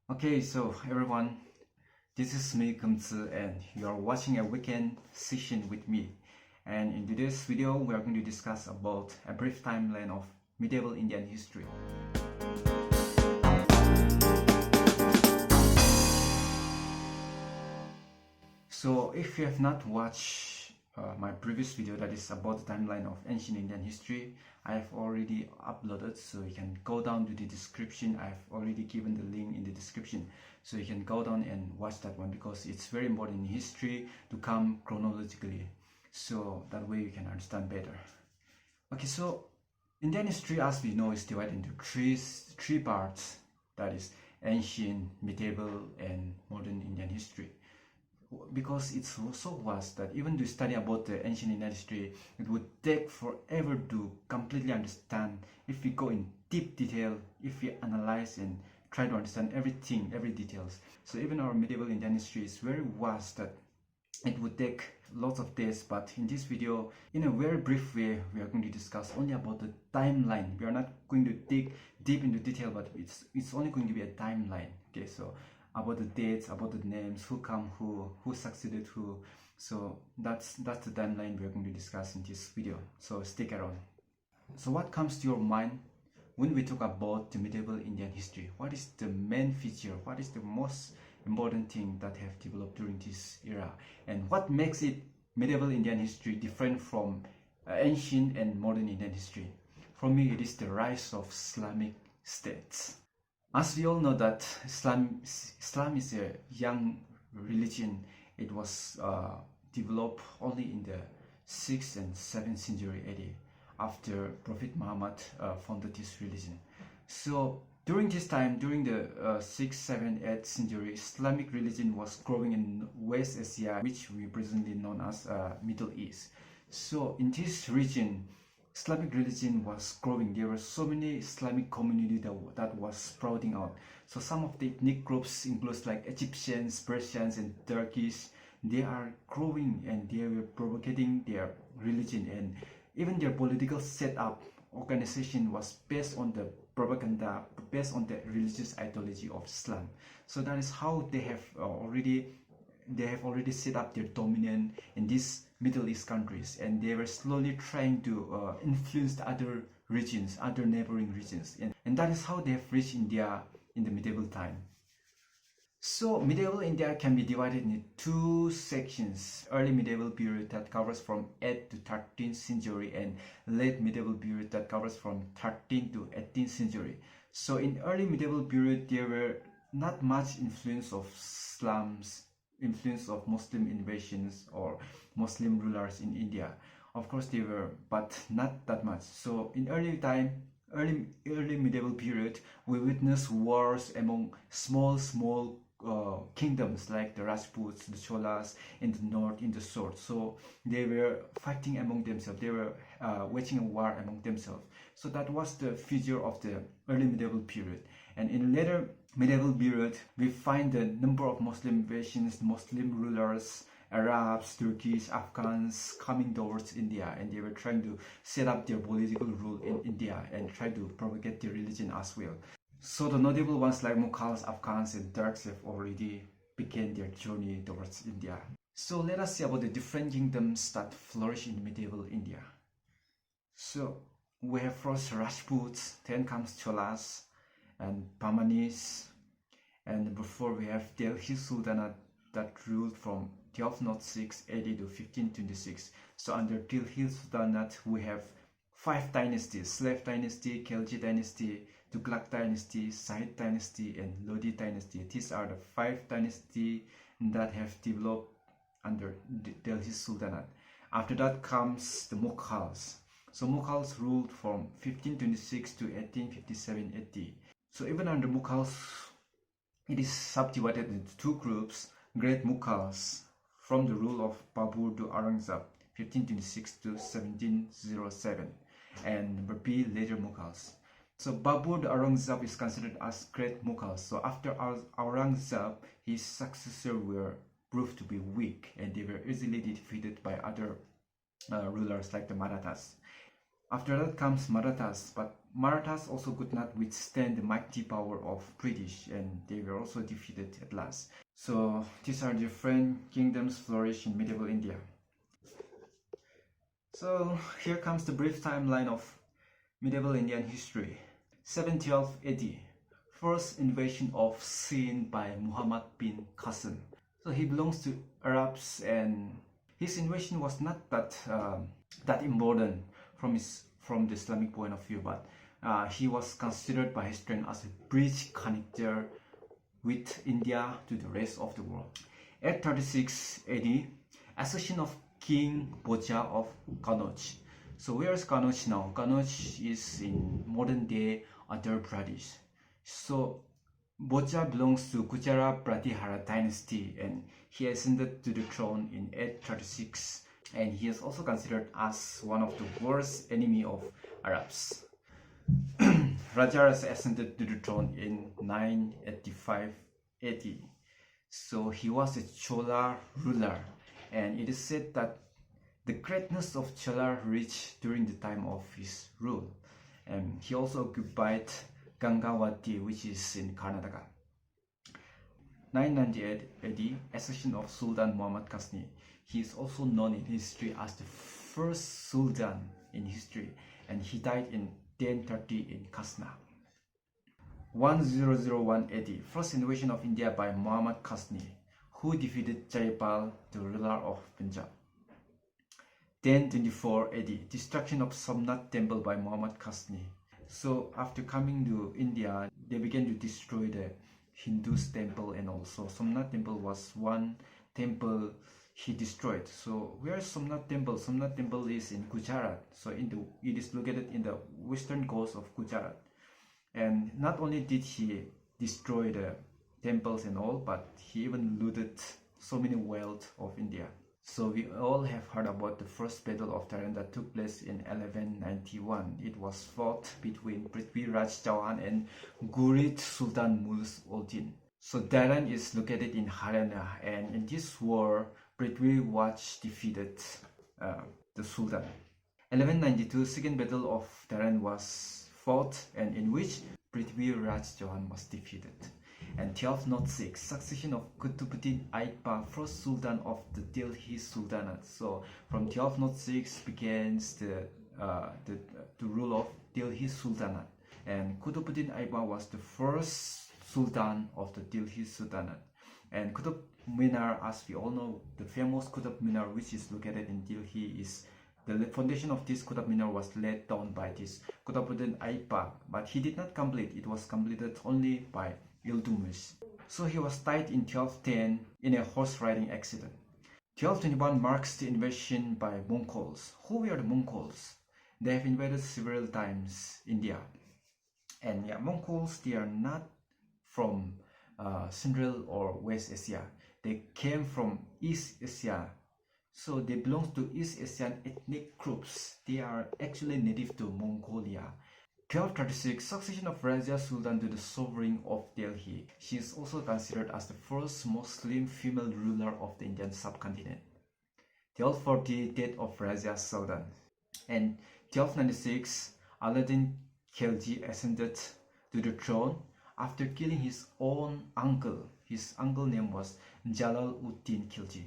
Okay, so everyone, this is me Kumtsu and you are watching a weekend session with me. And in today's video, we are going to discuss about a brief timeline of medieval Indian history. So if you have not watched my previous video that is about the timeline of ancient Indian history, I have already uploaded, so you can go down to the description. I have already given the link in the description, so you can go down and watch that one because it's very important in history to come chronologically, so that way you can understand better. Okay, so Indian history, as we know, is divided into three parts, that is ancient, medieval and modern Indian history. Because it's so vast that even to study about the ancient Indian history, it would take forever to completely understand. If we go in deep detail, if we analyze and try to understand everything, every details. So even our medieval Indian history is very vast that it would take lots of days, but in this video, in a very brief way, we are going to discuss only about the timeline. We are not going to dig deep into detail, but it's only going to be a timeline. Okay, so about the dates, about the names, who come who succeeded who. So that's the timeline we are going to discuss in this video, so stick around. So what comes to your mind when we talk about the medieval Indian history? What is the main feature? What is the most important thing that have developed during this era? And what makes it medieval Indian history different from ancient and modern Indian history? For me, it is the rise of Islamic states. As we all know that Islam is a young religion. It was developed only in the 6th and 7th century AD, after Prophet Muhammad founded this religion. So during this time, during the 6th, 7th, 8th century, Islamic religion was growing in West Asia, which we presently known as Middle East. So in this region, Islamic religion was growing. There were so many Islamic community that was sprouting out. So some of the ethnic groups includes like Egyptians, Persians and Turkish. They are growing and they were propagating their religion, and even their political setup organization was based on the propaganda, based on the religious ideology of Islam. So that is how they have already set up their dominion in these Middle East countries, and they were slowly trying to influence the other regions, other neighboring regions, and that is how they have reached India in the medieval time. So medieval India can be divided into two sections: early medieval period that covers from 8th to 13th century, and late medieval period that covers from 13th to 18th century. So in early medieval period, there were not much influence of Islam's influence of Muslim invasions or Muslim rulers in India. Of course they were, but not that much. So in early medieval period, we witnessed wars among small kingdoms like the Rajputs, the Cholas in the north, in the south. So they were fighting among themselves. They were waging a war among themselves. So that was the feature of the early medieval period. And in later medieval period, we find the number of Muslim invasions, Muslim rulers, Arabs, Turkish, Afghans coming towards India, and they were trying to set up their political rule in India and try to propagate their religion as well. So the notable ones like Mughals, Afghans and Turks have already began their journey towards India. So let us see about the different kingdoms that flourished in medieval India. So we have first Rajputs, then comes Cholas and Bahmanis, and before we have Delhi Sultanate that ruled from 1206 AD to 1526. So under Delhi Sultanate we have 5 dynasties: Slave dynasty, Khalji dynasty, Tughlaq dynasty, Sahid dynasty and Lodi dynasty. These are the 5 dynasties that have developed under Delhi Sultanate. After that comes the Mughals. So Mughals ruled from 1526 to 1857 AD. So even under Mughals, it is subdivided into 2 groups: Great Mughals from the rule of Babur to Aurangzeb 1526 to 1707, and number B, later Mughals. So Babur to Aurangzeb is considered as Great Mughals. So after Aurangzeb, his successors were proved to be weak and they were easily defeated by other rulers like the Marathas. After that comes Marathas, but Marathas also could not withstand the mighty power of British, and they were also defeated at last. So these are different kingdoms flourish in medieval India. So here comes the brief timeline of medieval Indian history. 712 AD, first invasion of Sind by Muhammad bin Qasim. So he belongs to Arabs, and his invasion was not that important from the Islamic point of view, but he was considered by historians as a bridge connector with India to the rest of the world. 836 AD, accession of King Boja of Kannauj. So where is Kannauj now? Kannauj is in modern day Andhra Pradesh. So Boja belongs to Gujarat Pratihara dynasty, and he ascended to the throne in 836, and he is also considered as one of the worst enemy of Arabs. Rajaras ascended to the throne in 985 AD. So he was a Chola ruler, and it is said that the greatness of Chola reached during the time of his rule. And he also occupied Gangawati, which is in Karnataka. 998 AD, accession of Sultan Muhammad Ghazni. He is also known in history as the first Sultan in history, and he died in 1030 in Kasna. 1001 AD, first invasion of India by Muhammad Ghazni, who defeated Jaipal, the ruler of Punjab. 1024 AD, destruction of Somnath temple by Muhammad Ghazni. So after coming to India, they began to destroy the Hindus temple, and also Somnath temple was one temple he destroyed. So where is Somnath temple? Somnath temple is in Gujarat. So it is located in the western coast of Gujarat. And not only did he destroy the temples and all, but he even looted so many wealth of India. So we all have heard about the first battle of Dharan that took place in 1191. It was fought between Prithvi Raj Chauhan and Ghurid Sultan Muls Uddin. So Dharan is located in Haryana, and in this war, Prithvi Raj defeated the Sultan. 1192, second battle of Dharan was fought, and in which Prithvi Raj Chauhan was defeated. And 1206, succession of Qutbuddin Ayyubad, first Sultan of the Delhi Sultanate. So from 1206 begins the rule of Delhi Sultanate, and Qutbuddin Ayyubad was the first Sultan of the Delhi Sultanate. And Qutb Minar, as we all know, the famous Qutb Minar, which is located in Delhi, is the foundation of this Qutb Minar was laid down by this Qutbuddin Ayyubad, but he did not complete. It was completed only by Iltutmish. So he was died in 1210 in a horse riding accident. 1221 marks the invasion by Mongols. Who were the Mongols? They have invaded several times India. And yeah, Mongols, they are not from Central or West Asia. They came from East Asia. So they belong to East Asian ethnic groups. They are actually native to Mongolia. 1236, succession of Raja Sultan to the sovereign of Delhi. She is also considered as the first Muslim female ruler of the Indian subcontinent. 1240, death of Raja Sultan. And 1296, Aladdin Khilji ascended to the throne after killing his own uncle. His uncle name was Jalaluddin Khilji.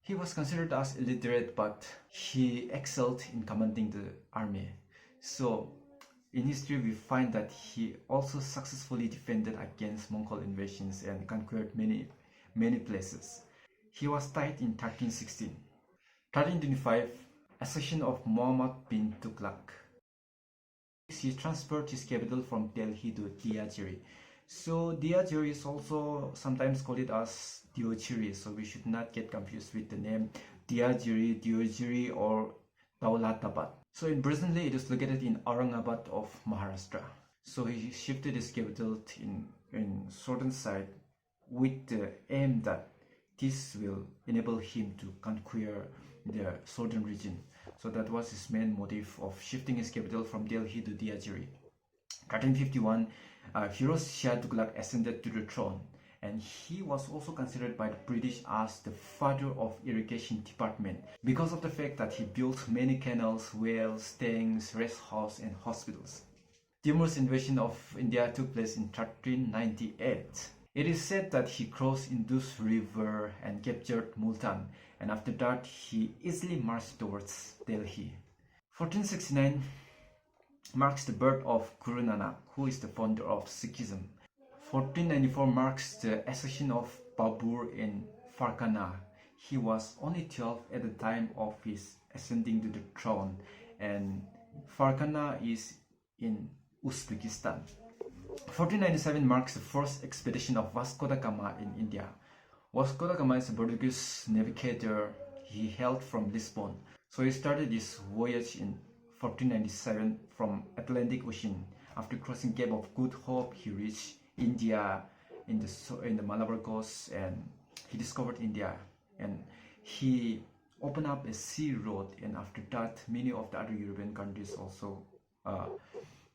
He was considered as illiterate, but he excelled in commanding the army. So in history, we find that he also successfully defended against Mongol invasions and conquered many places. He was died in 1316. 1325, accession of Muhammad bin Tughlaq. He transferred his capital from Delhi to Diajiri. So Diajiri is also sometimes called it as Diojiri, so we should not get confused with the name Diojiri or Daulatabad. So in presently it is located in Aurangabad of Maharashtra. So he shifted his capital in certain side with the aim that this will enable him to conquer the southern region. So that was his main motive of shifting his capital from Delhi to Diajiri. 1351, Firoz Shah Tughlaq ascended to the throne, and he was also considered by the British as the father of irrigation department because of the fact that he built many canals, wells, tanks, rest houses and hospitals. Timur's invasion of India took place in 1398. It is said that he crossed Indus River and captured Multan, and after that he easily marched towards Delhi. 1469 marks the birth of Guru Nanak, who is the founder of Sikhism. 1494 marks the accession of Babur in Fargana. He was only 12 at the time of his ascending to the throne, and Fargana is in Uzbekistan. 1497 marks the first expedition of Vasco da Gama in India. Vasco da Gama is a Portuguese navigator. He hailed from Lisbon. So he started his voyage in 1497 from Atlantic Ocean. After crossing Cape of Good Hope, he reached India in the Malabar coast, and he discovered India, and he opened up a sea road, and after that many of the other European countries also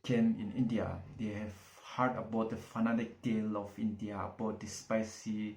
came in India. They have heard about the fanatic tale of India, about the spicy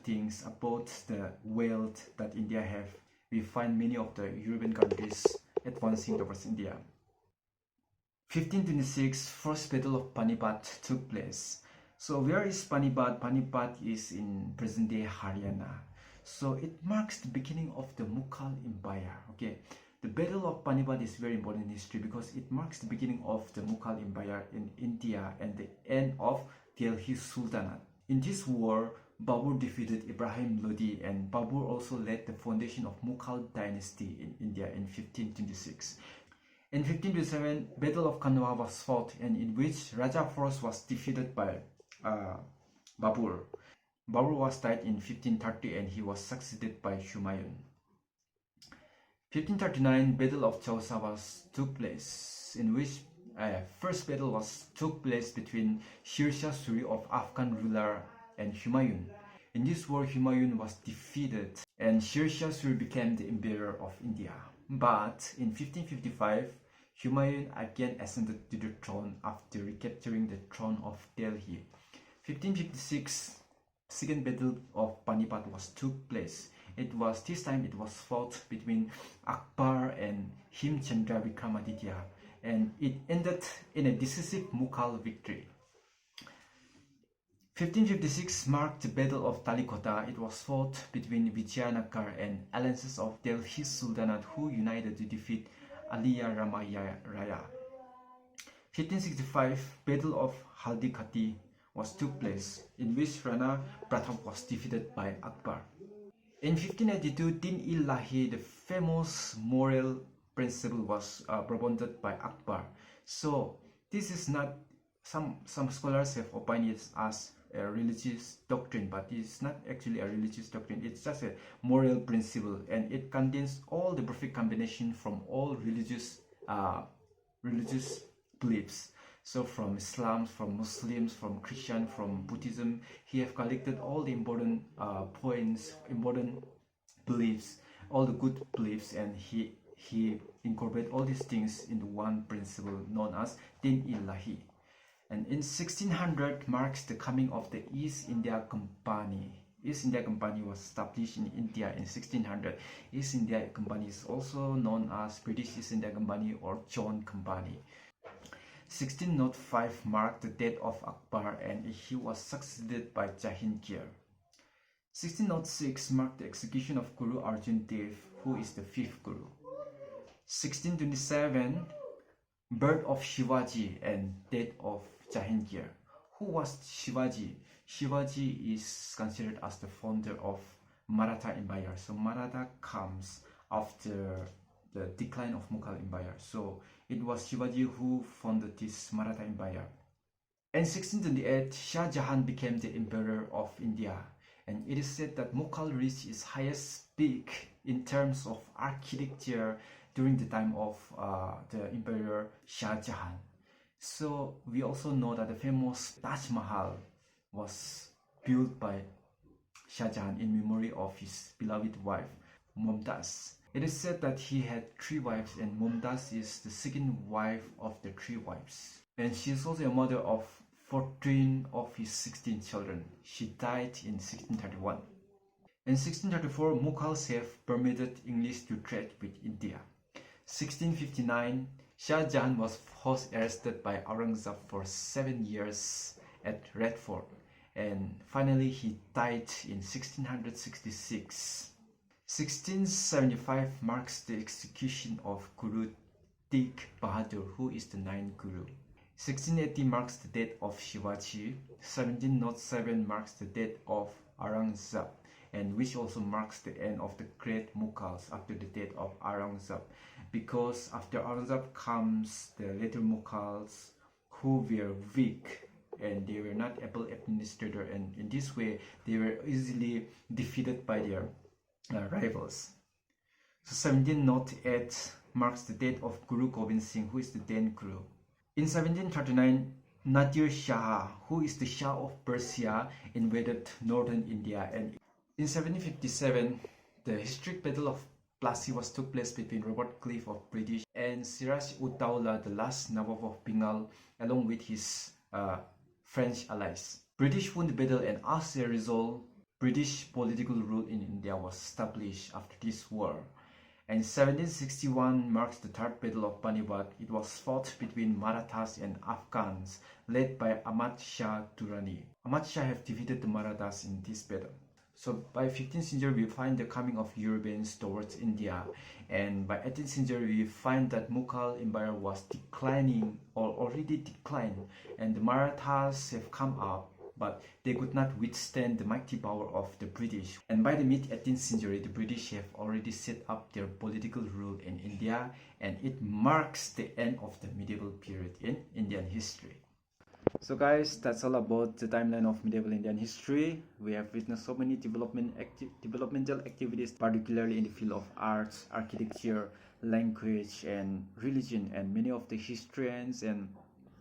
things, about the wealth that India have. We find many of the European countries advancing towards India. 1526, first battle of Panipat took place. So where is Panipat? Panipat is in present-day Haryana. So it marks the beginning of the Mughal Empire. Okay, the Battle of Panipat is very important in history because it marks the beginning of the Mughal Empire in India and the end of Delhi Sultanate. In this war, Babur defeated Ibrahim Lodi, and Babur also led the foundation of Mughal dynasty in India in 1526. In 1527, Battle of Kanwa was fought, and in which Raja force was defeated by Babur. Babur was died in 1530 and he was succeeded by Humayun. 1539, Battle of Chausa took place, in which first battle took place between Sher Shah Suri of Afghan ruler and Humayun. In this war, Humayun was defeated and Sher Shah Suri became the emperor of India. But in 1555, Humayun again ascended to the throne after recapturing the throne of Delhi. 1556, second battle of Panipat took place. This time it was fought between Akbar and Himchandra Vikramaditya, and it ended in a decisive Mughal victory. 1556 marked the Battle of Talikota. It was fought between Vijayanagar and alliances of Delhi Sultanate, who united to defeat Aliya Ramaya Raya. 1565, Battle of Haldikati took place, in which Rana Pratap was defeated by Akbar. In 1582, Din-i-Ilahi, the famous moral principle, was propounded by Akbar. So this is not, some scholars have opined it as a religious doctrine, but it's not actually a religious doctrine. It's just a moral principle, and it contains all the perfect combination from all religious beliefs. So from Islam, from Muslims, from Christian, from Buddhism, he have collected all the important points, important beliefs, all the good beliefs, and he incorporate all these things into one principle known as Din-i-Ilahi. And in 1600 marks the coming of the East India Company. East India Company was established in India in 1600. East India Company is also known as British East India Company or John Company. 1605 marked the death of Akbar and he was succeeded by Janger. 1606 marked the execution of Guru Arjan Dev, who is the fifth Guru. 1627 birth of Shivaji and death of Jahangir. Who was Shivaji? Shivaji is considered as the founder of Maratha Empire. So Maratha comes after the decline of Mughal Empire. So it was Shivaji who founded this Maratha Empire. In 1628, Shah Jahan became the emperor of India, and it is said that Mughal reached its highest peak in terms of architecture during the time of the emperor Shah Jahan. So we also know that the famous Taj Mahal was built by Shah Jahan in memory of his beloved wife Mumtaz. It is said that he had 3 wives, and Mumtaz is the second wife of the 3 wives. And she is also a mother of 14 of his 16 children. She died in 1631. In 1634, Mughals have permitted English to trade with India. 1659, Shah Jahan was first arrested by Aurangzeb for 7 years at Red Fort, and finally he died in 1666. 1675 marks the execution of Guru Tegh Bahadur, who is the ninth Guru. 1680 marks the death of Shivaji. 1707 marks the death of Aurangzeb, and which also marks the end of the great Mughals after the death of Aurangzeb, because after Aurangzeb comes the later Mughals who were weak and they were not able to administer, and in this way they were easily defeated by their rivals. So 1708 marks the death of Guru Gobind Singh, who is the 10th Guru. In 1739, Nadir Shah, who is the Shah of Persia, invaded northern India, and in 1757, the historic Battle of Plassey took place between Robert Clive of British and Siraj ud Dowlah, the last Nawab of Bengal, along with his French allies. British won the battle, and as a result, British political rule in India was established after this war. And 1761 marks the third battle of Panipat. It was fought between Marathas and Afghans, led by Ahmad Shah Durrani. Ahmad Shah have defeated the Marathas in this battle. So by 15th century, we find the coming of Europeans towards India, and by 18th century, we find that Mughal Empire was declining or already declined, and the Marathas have come up, but they could not withstand the mighty power of the British. And by the mid-18th century, the British have already set up their political rule in India, and it marks the end of the medieval period in Indian history. So guys, that's all about the timeline of medieval Indian history. We have witnessed so many developmental activities, particularly in the field of arts, architecture, language, and religion, and many of the historians and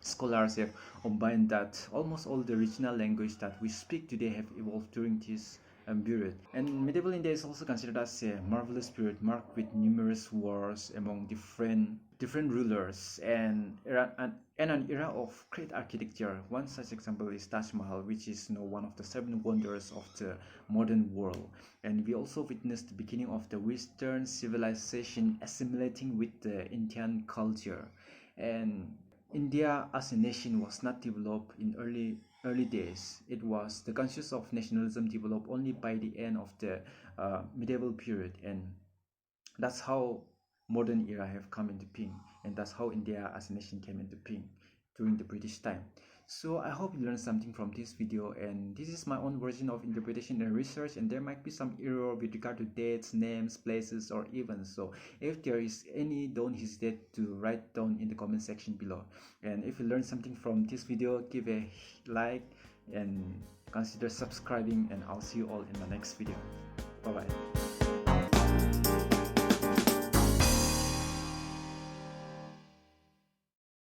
scholars have combined that almost all the regional language that we speak today have evolved during this period. And medieval India is also considered as a marvelous period marked with numerous wars among different rulers, and an era of great architecture. One such example is Taj Mahal, which is one of the 7 wonders of the modern world. And we also witnessed the beginning of the Western civilization assimilating with the Indian culture. And India as a nation was not developed in early days. It was the conscience of nationalism developed only by the end of the medieval period, and that's how modern era have come into being, and that's how India as a nation came into being during the British time. So I hope you learned something from this video, and this is my own version of interpretation and research, and there might be some error with regard to dates, names, places, or events. So if there is any, don't hesitate to write down in the comment section below. And if you learned something from this video, give a like and consider subscribing, and I'll see you all in the next video. Bye bye.